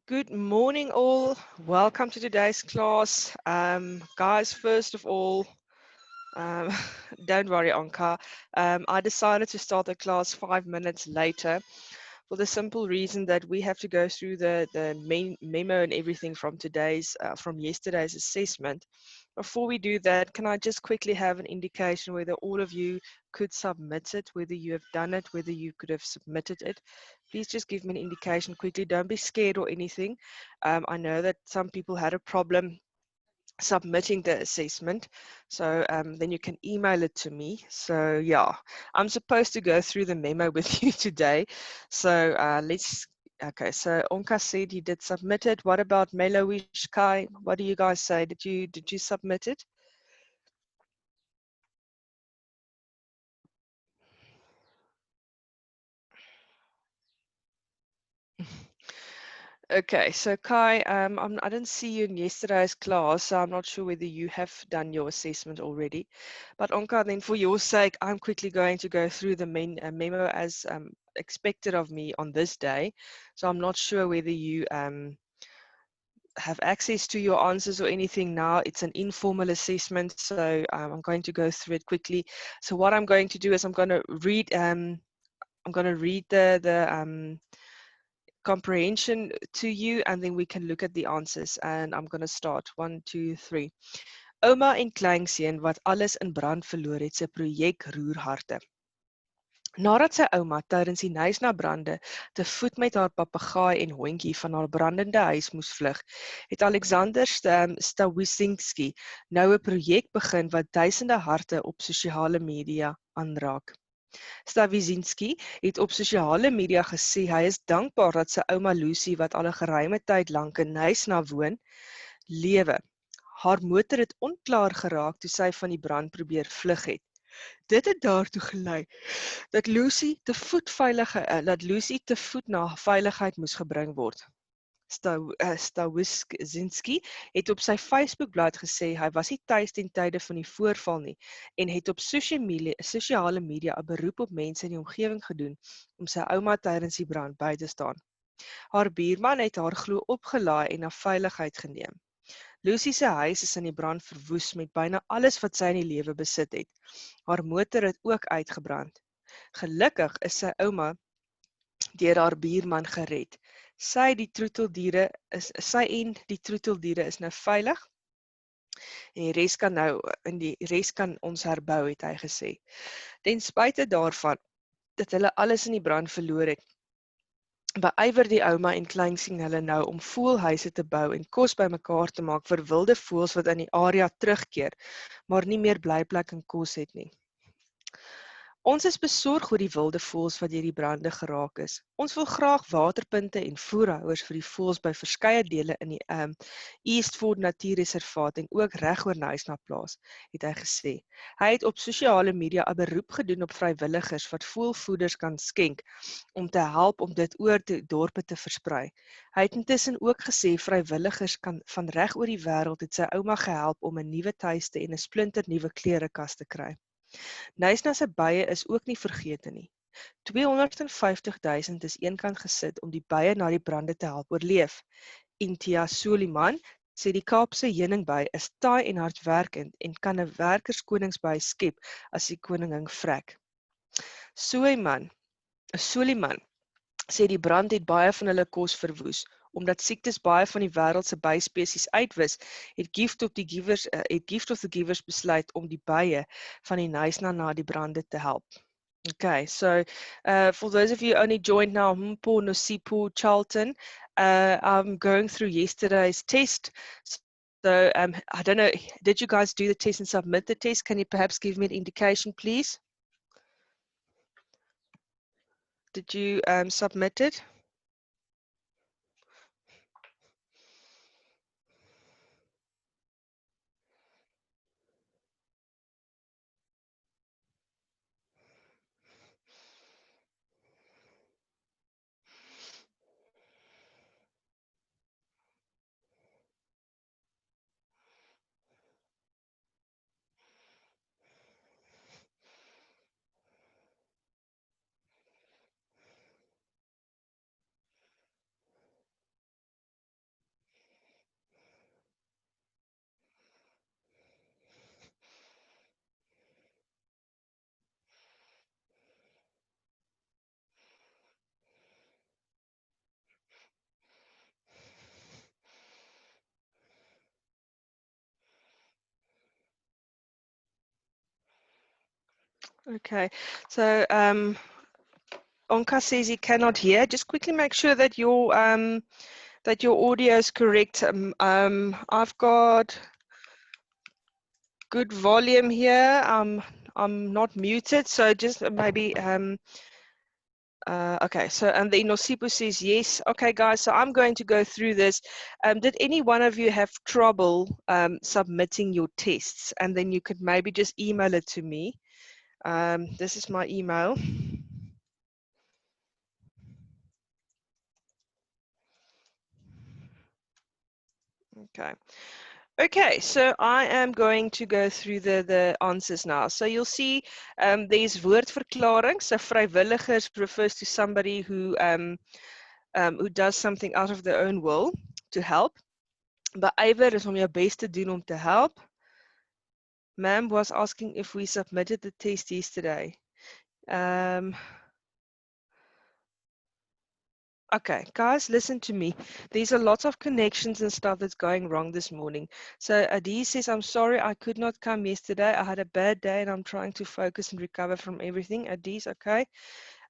Good morning, all. Welcome to today's class. Guys, first of all, um, don't worry, Anka. I decided to start the class 5 minutes later for the simple reason that we have to go through the main memo and everything from yesterday's assessment. Before we do that, can I just quickly have an indication whether all of you could submit it, whether you have done it, whether you could have submitted it? Please just give me an indication quickly. Don't be scared or anything. I know that some people had a problem submitting the assessment, so then you can email it to me. So yeah, I'm supposed to go through the memo with you today. So okay, so Onka said he did submit it. What about Melowish, Kai? What do you guys say? Did you submit it? Okay, so Kai, I didn't see you in yesterday's class, so I'm not sure whether you have done your assessment already. But Onka, then for your sake, I'm quickly going to go through the main memo as expected of me on this day. So I'm not sure whether you have access to your answers or anything now. It's an informal assessment, so I'm going to go through it quickly. So what I'm going to do is I'm going to read the comprehension to you, and then we can look at the answers. And I'm going to start. 1, 2, 3. Ouma en kleinseun wat alles in brand verloor het, se projek roer harte. Nadat sy ouma tydens die Knysna-brande te voet met haar papegaai en hondjie van haar brandende huis moes vlug, het Alexander Stawiszinski nou 'n projek begin wat duisende harte op sosiale media aanraak. Stawiszinski het op sosiale media gesê hy is dankbaar dat sy ouma Lucy, wat al 'n geruime tyd lank in Knysna woon, lewe. Haar motor het onklaar geraak toe sy van die brand probeer vlug het. Dit het daartoe gelei dat Lucy te voet na veiligheid moes gebring word. Stawiszinski het op sy Facebookblad gesê hy was nie tuis ten tye van die voorval nie en het op sosiale media 'n beroep op mense in die omgewing gedoen om sy ouma tydens die brand by te staan. Haar buurman het haar glo opgelaai en na veiligheid geneem. Lucy se huis is in die brand verwoes met byna alles wat sy in die lewe besit het. Haar motor het ook uitgebrand. Gelukkig is sy ouma deur haar buurman gered. Sy en die troeteldiere is nou veilig en die res kan ons herbou, het hy gesê. Ten spyte daarvan dat hulle alles in die brand verloor het, beywer die ouma en kleinseun hulle nou om voëlhuise te bou en kos bymekaar te maak vir wilde voëls wat in die area terugkeer, maar nie meer blyplek en kos het nie. Ons is besorg oor die wilde voëls wat deur die brande geraak is. Ons wil graag waterpunte en voerhouers vir die voëls by verskeie dele in die Eastford Natuurreservaat en ook reg oor Knysna plaas, het hy gesê. Hy het op sosiale media 'n beroep gedoen op vrywilligers wat voëlvoeders kan skenk om te help om dit oor die dorpe te versprei. Hy het intussen ook gesê vrywilligers kan van reg oor die wêreld het sy ouma gehelp om 'n nuwe tuiste en 'n splinternuwe klerekas te kry. Knysna se bye is ook nie vergete nie. 250 000 is eenkant gesit om die bye na die brande te help oorleef. Intia Soliman sê die Kaapse heuningbei is taai en hardwerkend en kan 'n werkerskoningsby skep as die koningin vrek. Soliman sê die brand het baie van hulle kos verwoes. Omdat siektes baie van die wêreld se byspesies uitwis, het Gift of the Givers besluit om die bye van die Knysna na die brande te help. Okay, so for those of you only joined now, Mpo Nosipo Charlton, I'm going through yesterday's test. So I don't know, did you guys do the test and submit the test? Can you perhaps give me an indication, please? Did you submit it? Okay, so Onka says he cannot hear. Just quickly make sure that your audio is correct. I've got good volume here. I'm not muted, so just maybe okay, so and the Nosipo says yes. Okay, guys, so I'm going to go through this. Did any one of you have trouble submitting your tests? And then you could maybe just email it to me. This is my email. Okay. Okay, so I am going to go through the answers now. So you'll see there's woordverklaring. So vrywilligers refers to somebody who does something out of their own will to help. Beywer is om jou best te doen om te help. Ma'am was asking if we submitted the test yesterday. Okay, guys, listen to me. There's a lot of connections and stuff that's going wrong this morning. So Adi says, I'm sorry I could not come yesterday. I had a bad day and I'm trying to focus and recover from everything. Adi's okay.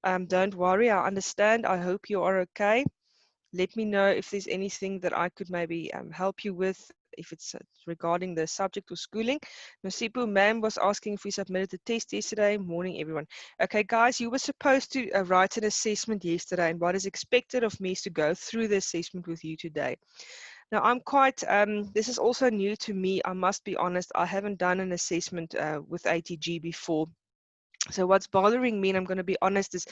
Don't worry, I understand. I hope you are okay. Let me know if there's anything that I could maybe help you with, if it's regarding the subject or schooling. Nosipo, ma'am was asking if we submitted the test yesterday. Morning, everyone. Okay, guys, you were supposed to write an assessment yesterday, and what is expected of me is to go through the assessment with you today. Now, I'm quite, this is also new to me. I must be honest, I haven't done an assessment with ATG before. So what's bothering me, and I'm going to be honest, is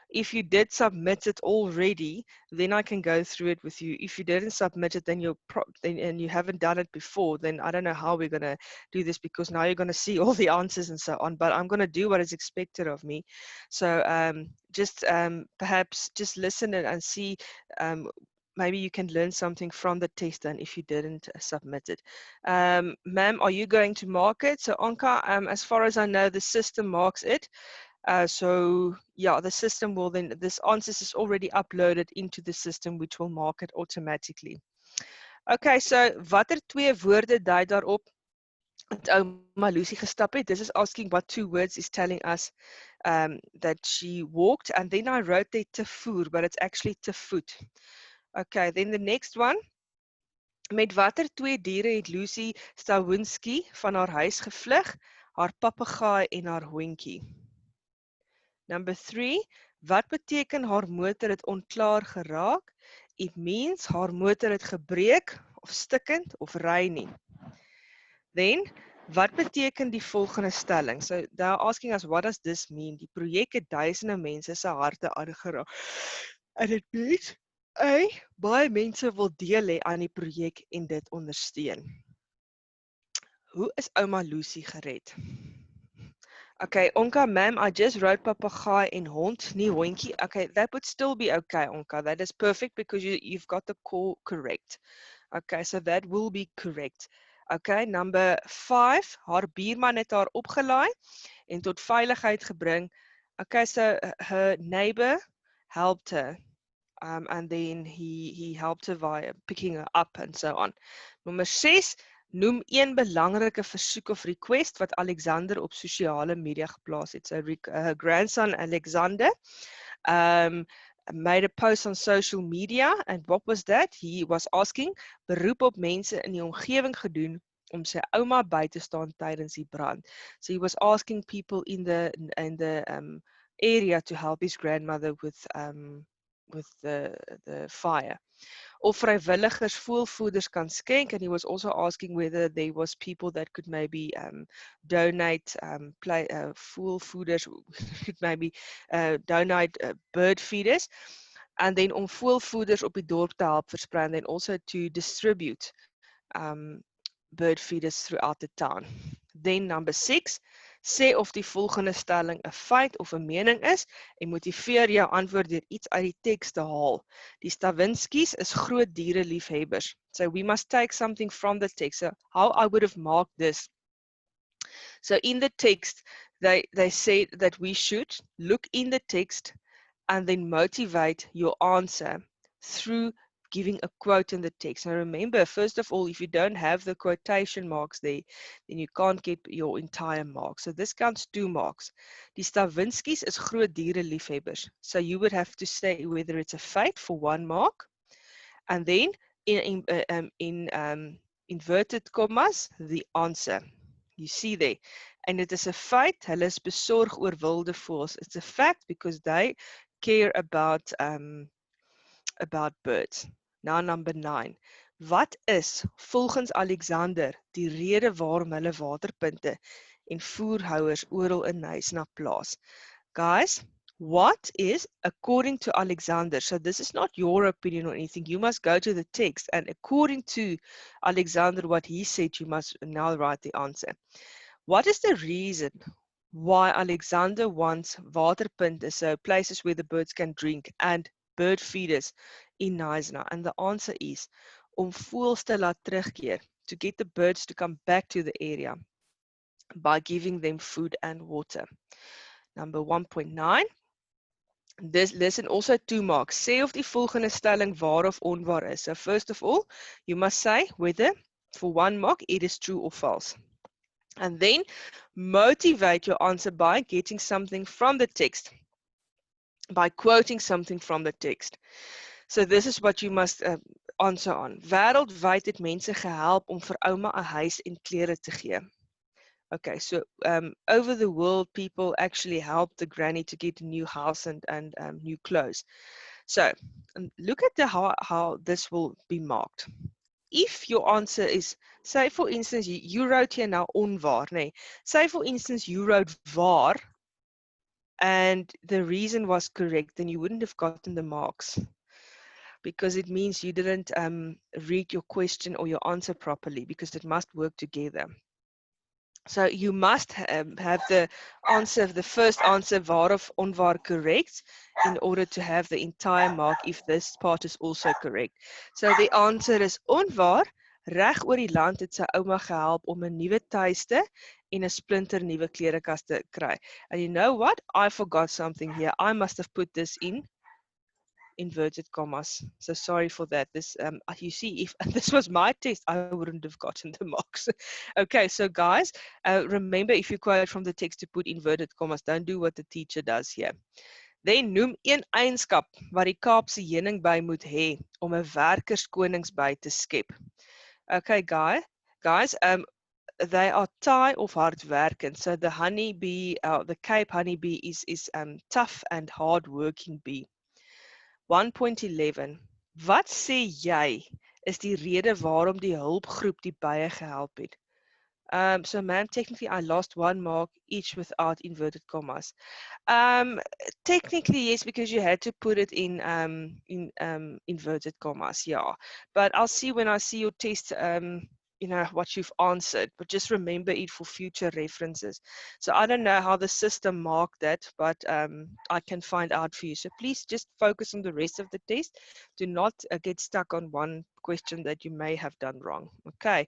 if you did submit it already, then I can go through it with you. If you didn't submit it, then and you haven't done it before, then I don't know how we're going to do this, because now you're going to see all the answers and so on. But I'm going to do what is expected of me. So just perhaps just listen and see. Maybe you can learn something from the test and if you didn't submit it. Ma'am, are you going to mark it? So Anka, as far as I know, the system marks it. So yeah, the system will then, this answers is already uploaded into the system, which will mark it automatically. Okay, so watter twee woorde dui daarop dat ouma Lucy gestap het? This is asking what two words is telling us that she walked, and then I wrote there te voer, but it's actually te voet. Okay, then the next one. Met watter twee diere het Lucy Stawinski van haar huis gevlug? Haar papegaai en haar hondjie. Number 3, wat beteken haar motor het onklaar geraak? It means haar motor het gebreek of stikkend of ry nie. Then, wat beteken die volgende stelling? So they're asking us, what does this mean? Die projek het duisende mense se harte aangeraak. And it means baie mense wil deel hê aan die projek en dit ondersteun. Hoe is ouma Lucy gered? Okay, Onka, ma'am, I just wrote papegaai en hond, nie hondjie. Okay, that would still be okay, Onka. That is perfect because you've got the core correct. Okay, so that will be correct. Okay, number 5, haar buurman het haar opgelaai en tot veiligheid gebring. Okay, so her neighbor helped her. And then he helped her via picking her up and so on. Nummer 6, noem een belangrike versoek of request wat Alexander op sosiale media geplaas het. So her grandson Alexander made a post on social media, and what was that? He was asking beroep op mense in die omgewing gedoen om sy ouma by te staan tydens die brand. So he was asking people in the area to help his grandmother with the fire. Of vrywilligers voelvoeders kan skenk, and he was also asking whether there was people that could maybe donate voelvoeders, could maybe donate bird feeders, and then om voelvoeders op die dorp te help versprei, and then also to distribute bird feeders throughout the town. Then number 6, sê of die volgende stelling 'n feit of 'n mening is en motiveer jou antwoord deur iets uit die teks te haal. Die Stawinskis is groot diereliefhebbers. So we must take something from the text. So how I would have marked this. So in the text, they said that we should look in the text and then motivate your answer through giving a quote in the text. Now remember, first of all, if you don't have the quotation marks there, then you can't get your entire mark. So this counts 2 marks. Die Stravinskys is groot diereliefhebbers. So you would have to say whether it's a feit for 1 mark, and then in inverted commas, the answer. You see there. And it is a feit, hulle is besorg oor wilde voëls. It's a fact because they care about birds. Now number 9. Wat is volgens Alexander die rede waarom hulle waterpunte en voerhouers oral in Nysna plaas? Guys, what is according to Alexander? So this is not your opinion or anything. You must go to the text, and according to Alexander, what he said, you must now write the answer. What is the reason why Alexander wants waterpunte, so places where the birds can drink, and bird feeders in Nysna? And the answer is om voëls te laat terugkeer, to get the birds to come back to the area by giving them food and water. Number 1.9. Listen also 2 marks. Sê of die volgende stelling waar of onwaar is. So first of all, you must say whether for 1 mark it is true or false. And then motivate your answer by getting something from the text, by quoting something from the text. So this is what you must answer on. Wêreldwyd het mense gehelp om vir ouma 'n huis en klere te gee. Okay, so over the world, people actually helped the granny to get a new house and new clothes. So look at how this will be marked. If your answer is, say for instance, you wrote here now onwaar, nee. Say for instance, you wrote waar, and the reason was correct, then you wouldn't have gotten the marks, because it means you didn't read your question or your answer properly, because it must work together. So you must have the answer, the first answer, waar of onwaar, correct in order to have the entire mark if this part is also correct. So the answer is onwaar. Reg oor die land het sy ouma gehelp om 'n nuwe tuiste en 'n splinter nuwe klerekas te kry. And you know what? I forgot something here. I must have put this in inverted commas. So sorry for that. This you see, if this was my test, I wouldn't have gotten the marks. Okay, so guys, remember, if you quote from the text, to put inverted commas. Don't do what the teacher does here. Then noem een eienskap wat die Kaapse heuningby moet hê om 'n werkerskoningsby te skep. Okay, guys, they are Thai of hardwerkend. So the honeybee, the Cape honeybee is tough and hard-working bee. 1.11. Wat sê jy is die rede waarom die hulpgroep die bye gehelp het? So ma'am, technically I lost 1 mark each without inverted commas. Technically yes, because you had to put it in inverted commas, yeah. But I'll see when I see your test, you know, what you've answered, but just remember it for future references. So I don't know how the system marked that, but I can find out for you. So please just focus on the rest of the test. Do not get stuck on one question that you may have done wrong. Okay,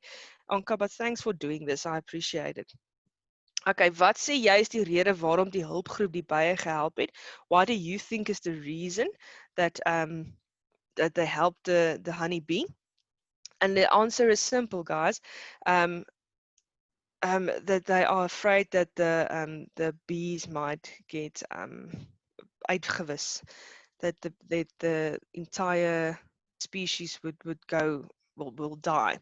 Anka, but thanks for doing this. I appreciate it. Okay, wat sê jy is die rede waarom die hulpgroep die bye gehelp het? What do you think is the reason that that they helped the honeybee? And the answer is simple, guys. That they are afraid that the bees might get uitgewis, that the entire species would go will die.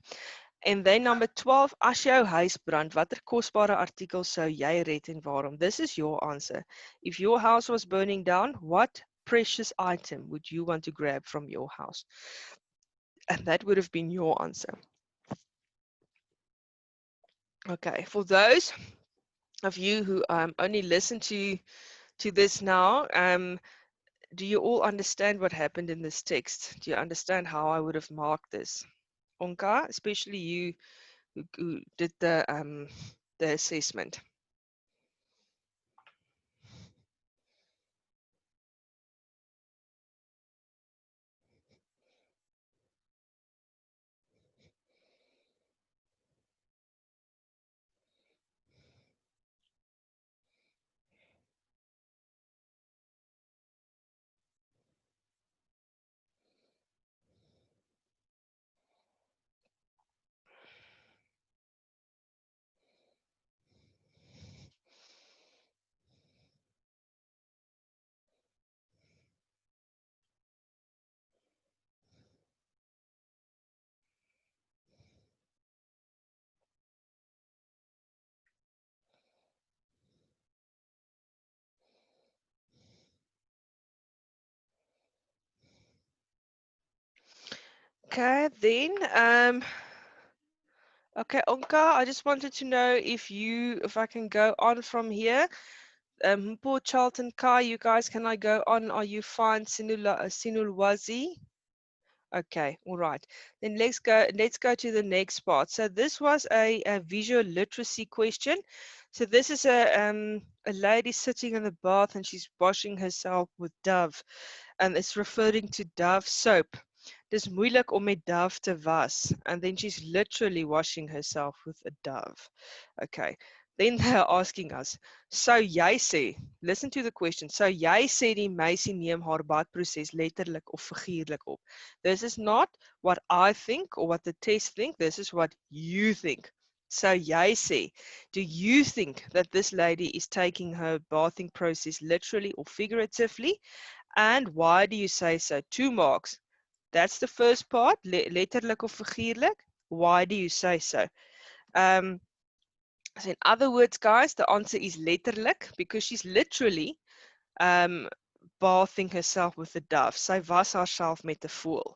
En then number 12, as jou huis brand, watter kosbare artikel sou jy red en waarom? This is your answer. If your house was burning down, what precious item would you want to grab from your house? And that would have been your answer. Okay, for those of you who only listen to this now, do you all understand what happened in this text? Do you understand how I would have marked this? Onka, especially you who did the assessment. Okay, then, okay, Onka, I just wanted to know if I can go on from here. Poor Charlton Kai, you guys, can I go on? Are you fine, Sinulwazi? Okay, all right. Then let's go to the next part. So this was a visual literacy question. So this is a lady sitting in the bath and she's washing herself with Dove, and it's referring to Dove soap. Dis moeilik om met Dove te was, and then she's literally washing herself with a Dove. Okay. Then they're asking us, so jy sê, listen to the question. So jy sê die meisie neem haar badproses letterlik of figuurlik op. This is not what I think or what the test think. This is what you think. So jy sê, do you think that this lady is taking her bathing process literally or figuratively? And why do you say so? 2 marks. That's the first part, letterlik of figuurlik. Why do you say so? So in other words, guys, the answer is letterlik because she's literally bathing herself with the Dove. Sy was haarself met 'n voël.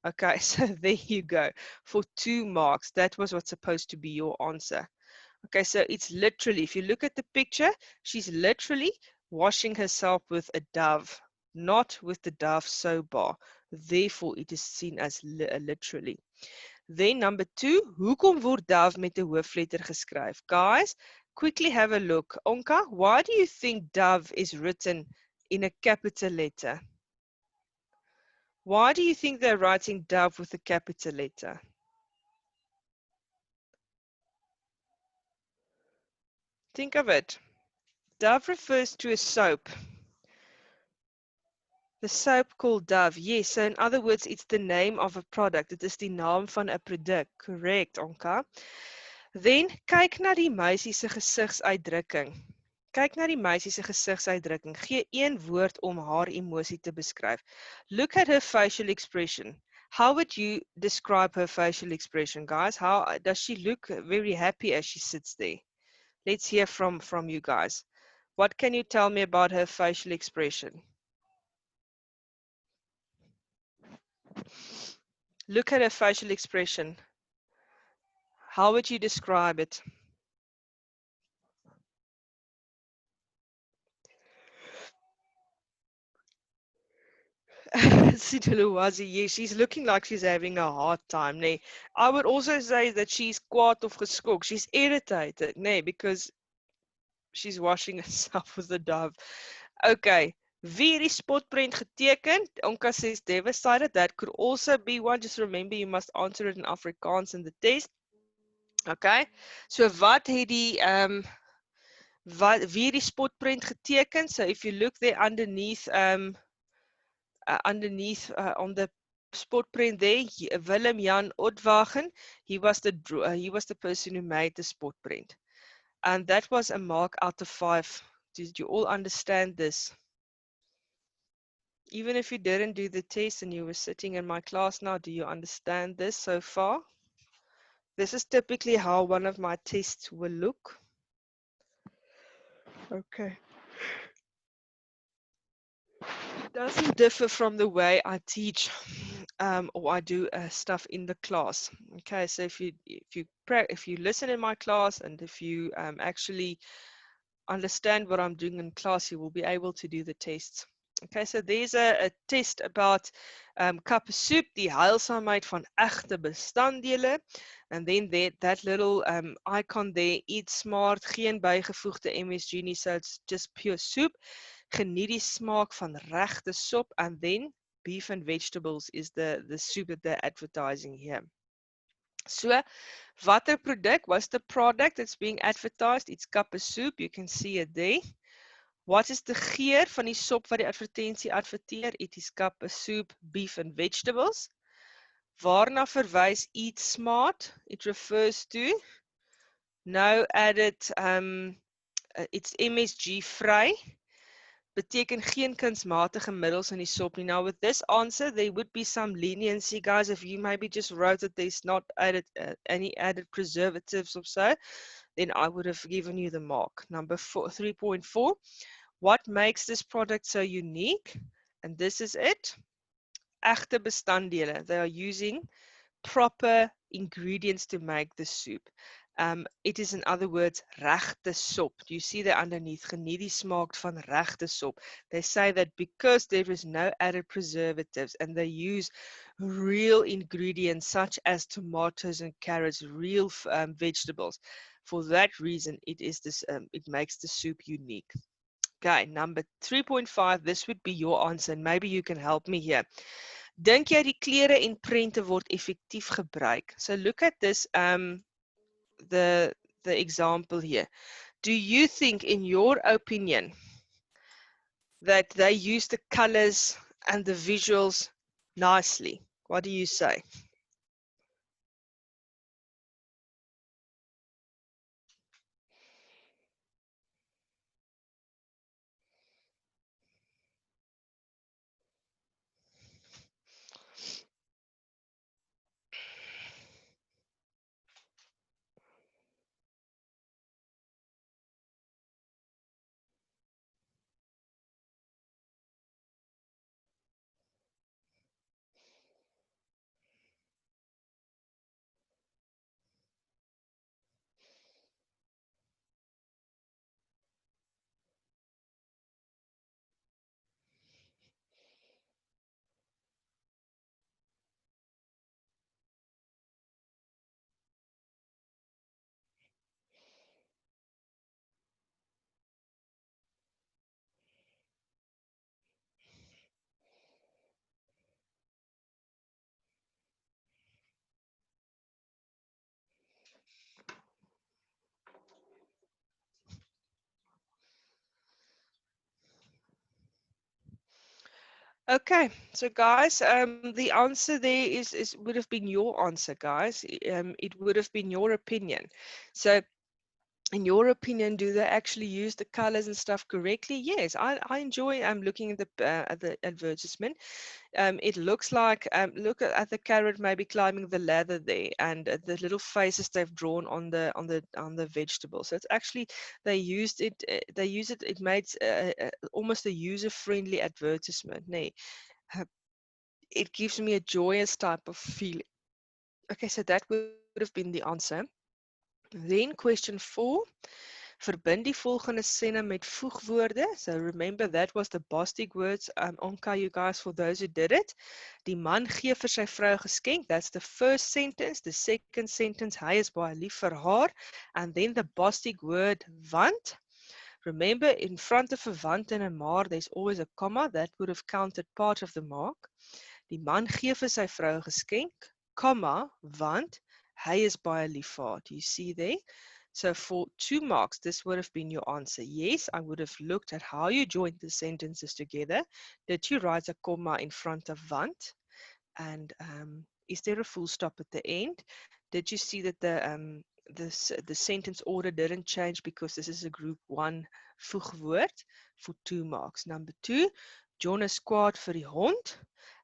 Okay, so there you go. For 2 marks, that was what's supposed to be your answer. Okay, so it's literally, if you look at the picture, she's literally washing herself with a Dove, not with the Dove soap bar. Therefore, it is seen as literally. Then number 2, hoekom word Dove met 'n hoofletter geskryf? Guys, quickly have a look. Onka, why do you think Dove is written in a capital letter? Why do you think they're writing Dove with a capital letter? Think of it. Dove refers to a soap. The soap called Dove. Yes, so in other words, it's the name of a product. Dit is die naam van 'n produk. Correct, Onka. Then, kyk na die meisie se gesigsuitdrukking. Kyk na die meisie se gesigsuitdrukking. Gee een woord om haar emosie te beskryf. Look at her facial expression. How would you describe her facial expression, guys? How does she look very happy as she sits there? Let's hear from you guys. What can you tell me about her facial expression? Look at her facial expression. How would you describe it? Siduluwazi, yes, she's looking like she's having a hard time. Nee. I would also say that she's kwaad of geskok. She's irritated, nee, because she's washing herself with the Dove. Okay. Wie die spotprent geteken? Onka says devastated. That could also be one. Just remember you must answer it in Afrikaans in the test. Okay. So wat het die wie die spotprent geteken? So if you look there underneath on the spotprint there, Willem Jan Otwagen, he was the person who made the spotprint, and that was a mark out of 5. Did you all understand this? Even if you didn't do the test and you were sitting in my class now, do you understand this so far? This is typically how one of my tests will look. Okay. It doesn't differ from the way I teach or I do stuff in the class. Okay, so if you listen in my class and if you actually understand what I'm doing in class, you will be able to do the tests. Okay, so there's a test about cup of soup, die heilsaamheid van egte bestanddele, and then that little icon there, eat smart, geen bygevoegde MSG nie, so it's just pure soup. Geniet die smaak van regte sop, and then beef and vegetables is the soup that they're advertising here. So, watter product? What's the product that's being advertised? It's cup of soup. You can see it there. What is the geur van die sop wat die advertensie adverteer? It is cup of soup, beef and vegetables. Waarna verwys eat smart? It refers to no added, it's MSG vry. Beteken geen kunsmatige middels in die sop nie. Now with this answer, there would be some leniency, guys, if you maybe just wrote that there's not added any added preservatives or so, then I would have given you the mark. Number 3.4, what makes this product so unique? And this is it. egte bestanddele. They are using proper ingredients to make the soup. It is in other words regte sop. Do you see that underneath? Geniet die smaak van regte sop. They say that because there is no added preservatives and they use real ingredients such as tomatoes and carrots, real vegetables. For that reason, it makes the soup unique. Okay, number 3.5, this would be your answer, and maybe you can help me here. Dink jy die kleure en prente word effektief gebruik? So look at this, the example here. Do you think, in your opinion, that they use the colors and the visuals nicely? What do you say? Okay, so guys, the answer there is would have been your answer, guys. It would have been your opinion. So, in your opinion, do they actually use the colors and stuff correctly? Yes, I enjoy looking at the advertisement. It looks like look at the carrot maybe climbing the ladder there, and the little faces they've drawn on the vegetable. So it's actually they use it. It makes almost a user-friendly advertisement. Nee, it gives me a joyous type of feeling. Okay, so that would have been the answer. Then question 4. Verbind die volgende sinne met voegwoorde. So remember that was the Bostic words Onka, you guys, for those who did it. Die man gee vir sy vrou geskenk. That's the first sentence. The second sentence, hy is baie lief vir haar. And then the Bostic word want. Remember, in front of a want and a maar, there's always a comma. That would have counted part of the mark. Die man gee vir sy vrou geskenk, comma, want hy is baie lief vir haar. Do you see there? So for 2 marks, this would have been your answer. Yes, I would have looked at how you joined the sentences together. Did you write a comma in front of want? And is there a full stop at the end? Did you see that the sentence order didn't change because this is a group 1 voegwoord for 2 marks? Number 2, John is kwaad vir die hond.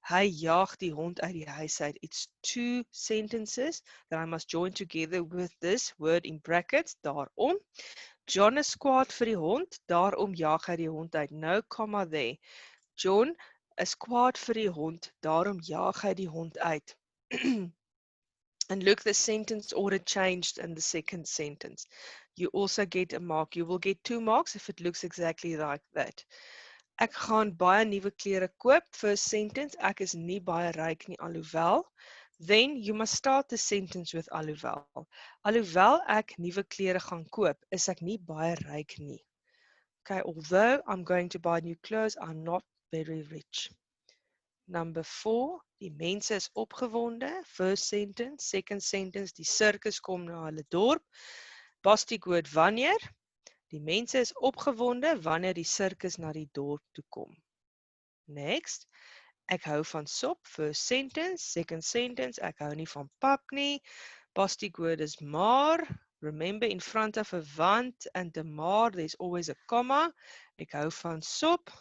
Hy jaag die hond uit die huis uit. It's 2 sentences that I must join together with this word in brackets. Daarom. John is kwaad vir die hond. Daarom jaag hy die hond uit. No comma there. John is kwaad vir die hond. Daarom jaag hy die hond uit. And look, the sentence order changed in the second sentence. You also get a mark. You will get 2 marks if it looks exactly like that. Ek gaan baie nuwe klere koop. First sentence, ek is nie baie ryk nie, alhoewel. Then you must start the sentence with alhoewel. Alhoewel ek nuwe klere gaan koop, is ek nie baie ryk nie. Okay, although I'm going to buy new clothes, I'm not very rich. Number 4, die mense is opgewonde. First sentence. Second sentence, die sirkus kom na hulle dorp. Bostic word wanneer. Die mense is opgewonde wanneer die sirkus na die dorp toe kom. Next. Ek hou van sop. First sentence. Second sentence. Ek hou nie van pap nie. Bostic word is maar. Remember, in front of a want and a maar, there's always a comma. Ek hou van sop,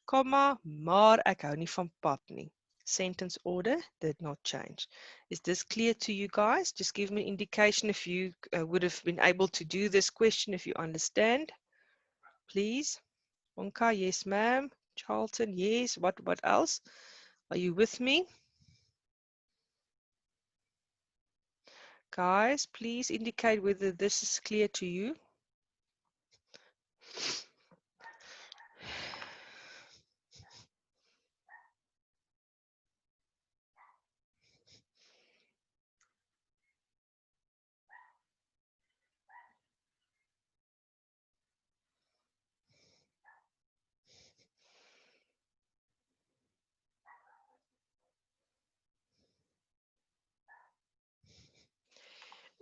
comma, maar ek hou nie van pap nie. Sentence order did not change. Is this clear to you guys? Just give me an indication if you would have been able to do this question, if you understand. Please. Onka, yes ma'am. Charlton, yes. What else? Are you with me? Guys, please indicate whether this is clear to you.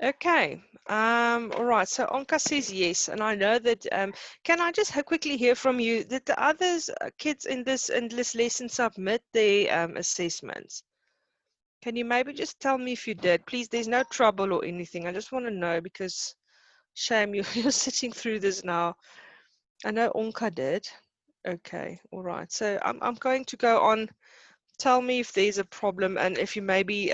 Okay. All right. So Onka says yes, and I know that. Can I just quickly hear from you that the others kids in this lesson submit their assessments? Can you maybe just tell me if you did? Please, there's no trouble or anything. I just want to know because shame you're sitting through this now. I know Onka did. Okay. All right. So I'm going to go on. Tell me if there's a problem and if you maybe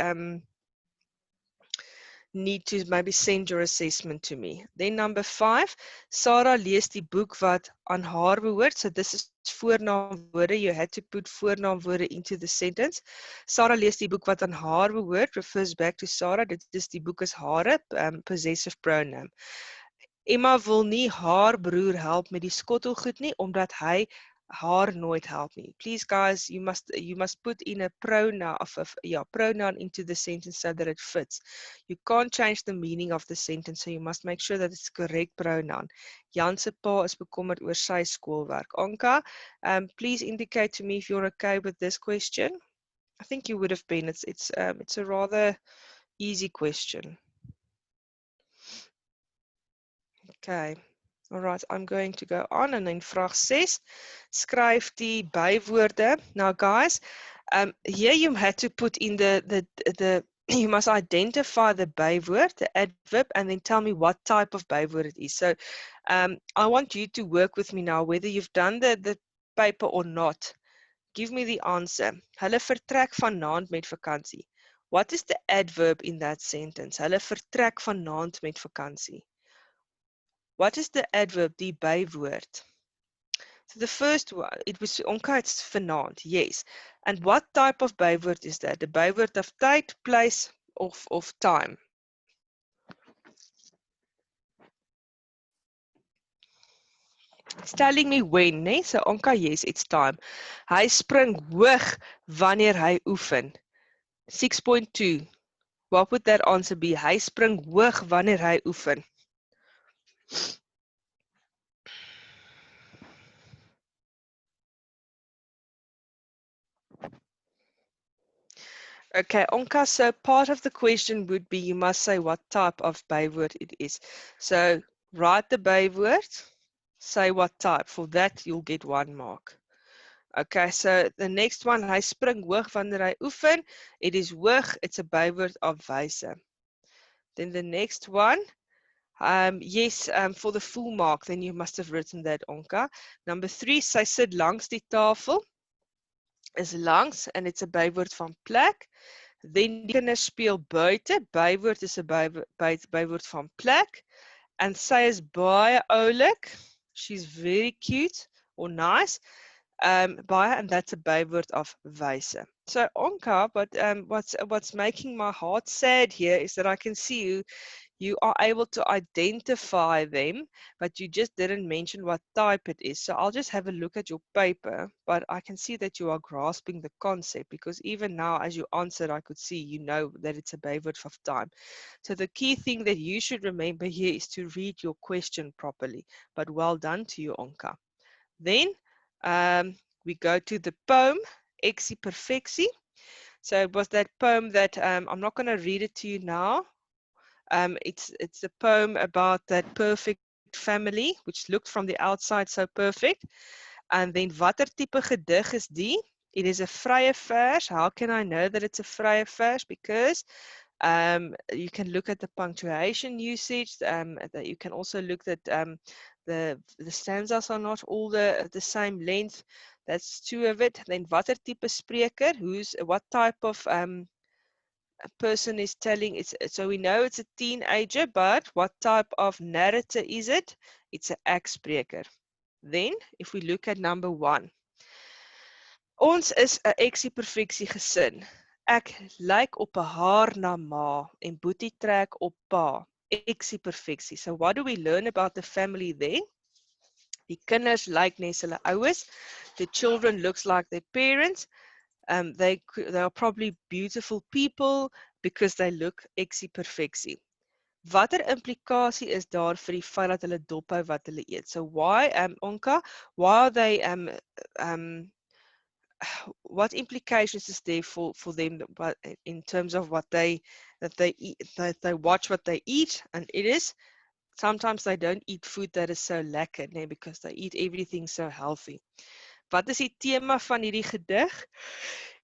need to maybe send your assessment to me. Then number 5, Sarah lees die boek wat aan haar behoort. So this is voornaamwoorde. You had to put voornaamwoorde into the sentence. Sarah lees die boek wat aan haar behoort. Refers back to Sarah. Dit is die boek is hare, possessive pronoun. Emma wil nie haar broer help met die skottelgoed nie omdat hy haar nooit help nie. Please guys, you must put in a pronoun pronoun into the sentence so that it fits. You can't change the meaning of the sentence, so you must make sure that it's correct pronoun. Jan se pa is bekommerd oor sy skoolwerk. Anka, please indicate to me if you're okay with this question. I think you would have been. It's a rather easy question. Okay. All right, I'm going to go on and then vraag 6. Skryf die bywoorde. Now guys, here you had to put in the you must identify the byword, the adverb, and then tell me what type of byword it is. So I want you to work with me now, whether you've done the paper or not. Give me the answer. Hulle vertrek vanaand met vakansie. What is the adverb in that sentence? Hulle vertrek vanaand met vakansie. What is the adverb, die bywoord? So the first one, it was Onka, it's vanaand, yes. And what type of byword is that? The byword of tyd, place, of time. It's telling me when, nee? So Onka, yes, it's time. Hy spring hoog wanneer hy oefen. 6.2. What would that answer be? Hy spring hoog wanneer hy oefen. Okay, Onka, so part of the question would be you must say what type of byword it is. So write the byword, say what type. For that, you'll get 1 mark. Okay, so the next one, hy spring hoog wanneer hy oefen. It is hoog, it's a byword of wyse. Then the next one, yes, for the full mark, then you must have written that, Onka. Number 3, sy sit langs die tafel. Is langs, and it's a byword van plek. Then die kinders speel buite. Bywoord is 'n byword van plek. And sy is baie oulik. She's very cute or nice. Baie, and that's a byword of wyse. So Onka, but what's making my heart sad here is that I can see you are able to identify them, but you just didn't mention what type it is. So I'll just have a look at your paper, but I can see that you are grasping the concept because even now as you answered, I could see you know that it's a byword of time. So the key thing that you should remember here is to read your question properly, but well done to you, Onka. Then we go to the poem, Exie Perfectie. So it was that poem that I'm not going to read it to you now. It's a poem about that perfect family, which looked from the outside so perfect. And then watter type gedig is die? It is a vrye vers. How can I know that it's a vrye vers? Because you can look at the punctuation usage. That you can also look at the stanzas are not all the same length. That's 2 of it. Then watter type spreker? What type of a person is telling it's so we know it's a teenager, but what type of narrator is it? It's an ex-spreker. Then if we look at number 1, Ons is 'n eksie-perfeksie gesin. Ek lyk op 'n haar na ma en Boetie trek op pa. Eksie-perfeksie. So what do we learn about the family there? Die kinders lyk nes hulle ouers. The children looks like their parents. They are probably beautiful people because they look eksie-perfeksie. Watter implikasie is daar vir die feit dat hulle dophou wat hulle eet? So why, Onka, why are they what implications is there for them in terms of what they eat, that they watch what they eat, and it is sometimes they don't eat food that is so lekker, nee, because they eat everything so healthy. Wat is die tema van hierdie gedig?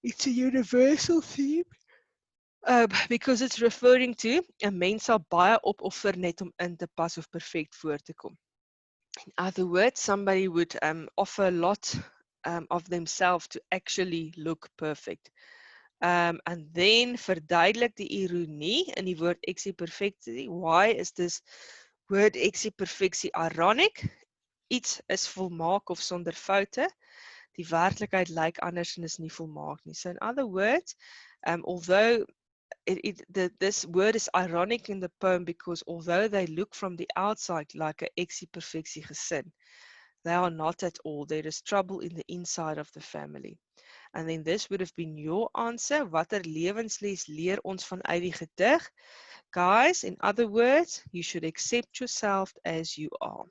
It's a universal theme. Because it's referring to 'n mens sal baie opoffer net om in te pas of perfect voor te kom. In other words, somebody would offer a lot of themselves to actually look perfect. And then verduidelik die ironie in die woord eksie-perfeksie. Why is this word eksie-perfeksie ironic? Iets is volmaak of sonder foute. Die werklikheid lyk anders en is nie volmaak nie. So in other words, although this word is ironic in the poem because although they look from the outside like an eksie-perfeksie gesin, they are not at all. There is trouble in the inside of the family. And then this would have been your answer. Watter lewensles leer ons vanuit die gedig? Guys, in other words, you should accept yourself as you are.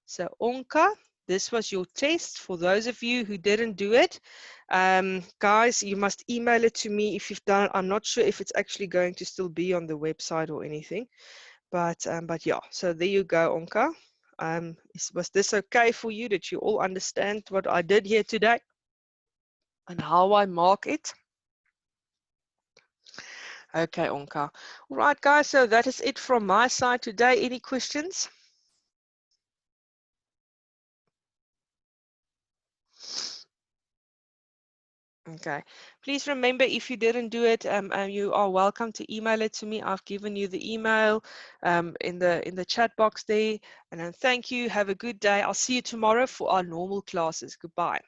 So Onka, this was your test. For those of you who didn't do it, guys, you must email it to me if you've done it. I'm not sure if it's actually going to still be on the website or anything, but yeah. So there you go, Onka. Was this okay for you? Did you all understand what I did here today and how I mark it? Okay, Onka. All right, guys. So that is it from my side today. Any questions? Okay, please remember, if you didn't do it, you are welcome to email it to me. I've given you the email in the chat box there. And then thank you. Have a good day. I'll see you tomorrow for our normal classes. Goodbye.